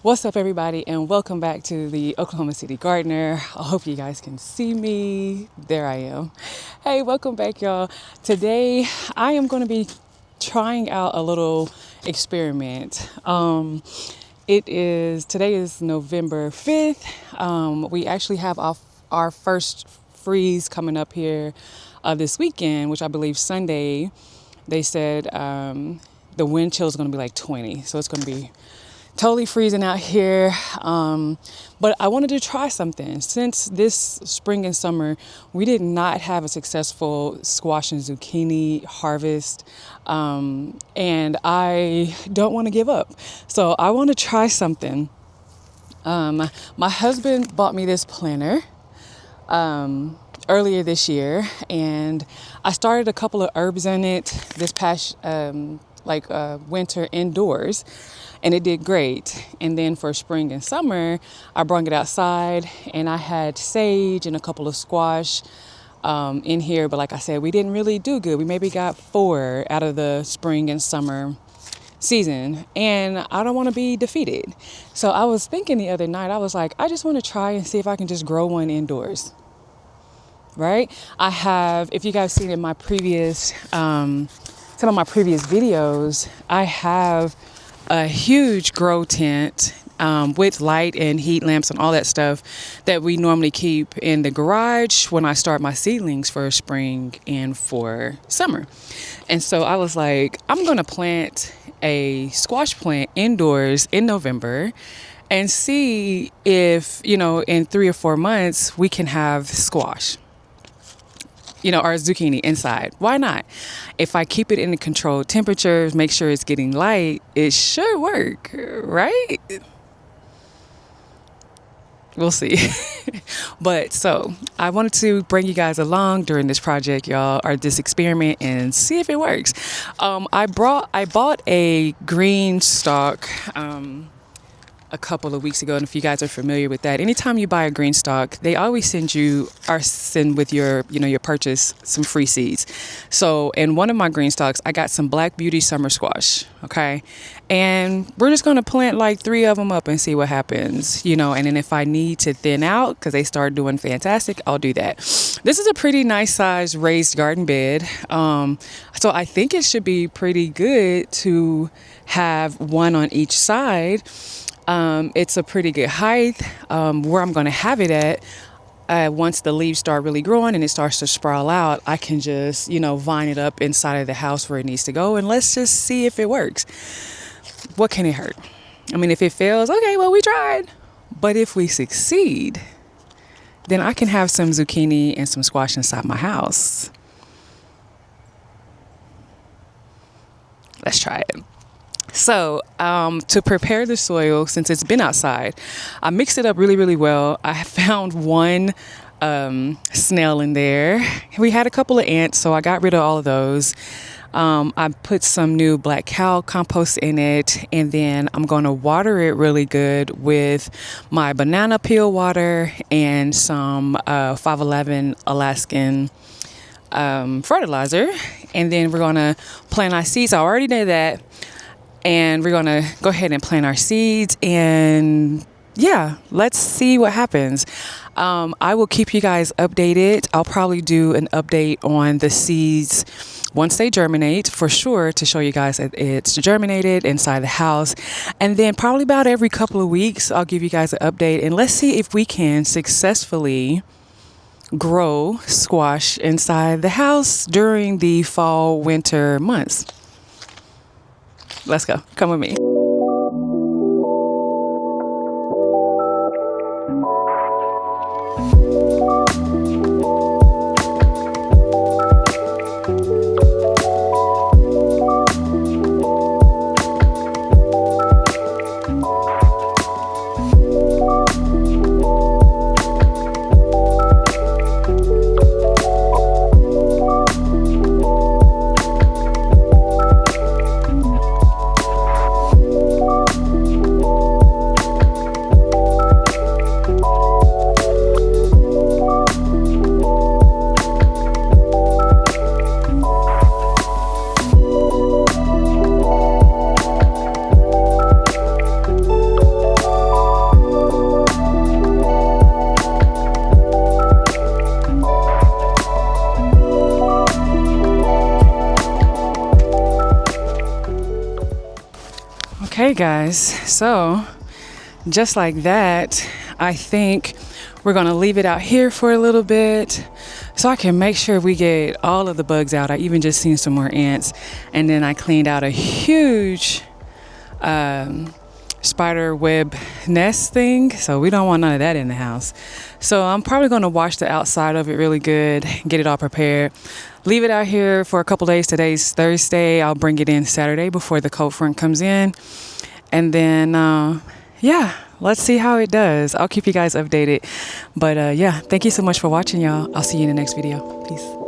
What's up, everybody, and welcome back to the Oklahoma City Gardener. I hope you guys can see me. There I am. Hey, welcome back, y'all. Today, I am going to be trying out a little experiment. Today is November 5th. We actually have our first freeze coming up here this weekend, which I believe Sunday. They said the wind chill is going to be like 20, so it's going to be totally freezing out here. But I wanted to try something. Since this spring and summer, we did not have a successful squash and zucchini harvest. And I don't want to give up. So I want to try something. My husband bought me this planter earlier this year, and I started a couple of herbs in it this past winter indoors, and it did great. And then for spring and summer, I brought it outside, and I had sage and a couple of squash in here. But like I said, we didn't really do good. We maybe got 4 out of the spring and summer season, and I don't want to be defeated. So I was thinking the other night, I was like, I just want to try and see if I can just grow one indoors. Right? I have, if you guys seen in my previous, some of my previous videos, I have a huge grow tent with light and heat lamps and all that stuff that we normally keep in the garage when I start my seedlings for spring and for summer. And so I was like, I'm going to plant a squash plant indoors in November and see if, in 3 or 4 months we can have squash. Our zucchini inside. Why not? If I keep it in the controlled temperatures, make sure it's getting light, it should work, right? We'll see. But so I wanted to bring you guys along during this project, y'all, or this experiment, and see if it works. I bought a green stalk a couple of weeks ago, and if you guys are familiar with that, anytime you buy a green stalk, they always send with your purchase some free seeds. So in one of my green stalks, I got some Black Beauty summer squash. Okay, and we're just going to plant like 3 of them up and see what happens. And then if I need to thin out because they start doing fantastic, I'll do that. This is a pretty nice size raised garden bed, so I think it should be pretty good to have one on each side. It's a pretty good height. Where I'm going to have it at, once the leaves start really growing and it starts to sprawl out, I can just, vine it up inside of the house where it needs to go, and let's just see if it works. What can it hurt? I mean, if it fails, okay, well, we tried. But if we succeed, then I can have some zucchini and some squash inside my house. Let's try it. So to prepare the soil, since it's been outside, I mixed it up really, really well. I found one snail in there. We had a couple of ants, so I got rid of all of those. I put some new black cow compost in it, and then I'm going to water it really good with my banana peel water and some 511 Alaskan fertilizer. And then we're going to plant our seeds. I already did that. And we're going to go ahead and plant our seeds, and let's see what happens. I will keep you guys updated. I'll probably do an update on the seeds once they germinate, for sure, to show you guys that it's germinated inside the house. And then probably about every couple of weeks, I'll give you guys an update, and let's see if we can successfully grow squash inside the house during the fall, winter months. Let's go. Come with me. Okay, guys, so just like that, I think we're gonna leave it out here for a little bit so I can make sure we get all of the bugs out. I even just seen some more ants, and then I cleaned out a huge spider web nest thing, so we don't want none of that in the house. So I'm probably going to wash the outside of it really good, get it all prepared, leave it out here for a couple days. Today's Thursday. I'll bring it in Saturday before the cold front comes in, and then yeah, let's see how it does. I'll keep you guys updated, but yeah, thank you so much for watching, y'all. I'll see you in the next video. Peace.